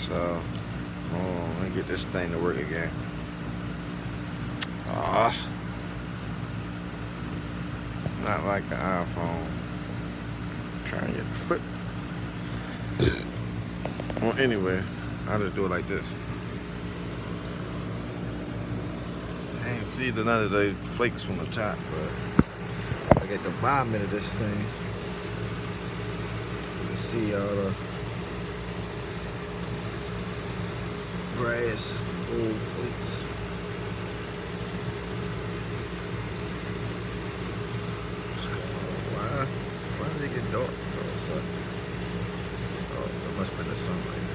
So, let me get this thing to work again. Ah, not like an iPhone. Trying to get the foot. Well, anyway, I'll just do it like this. I ain't see none of the flakes from the top, but like at the bottom of this thing, you can see all the grass, old flakes. Why did it get dark all of a sudden? Oh, it must have been the sunlight.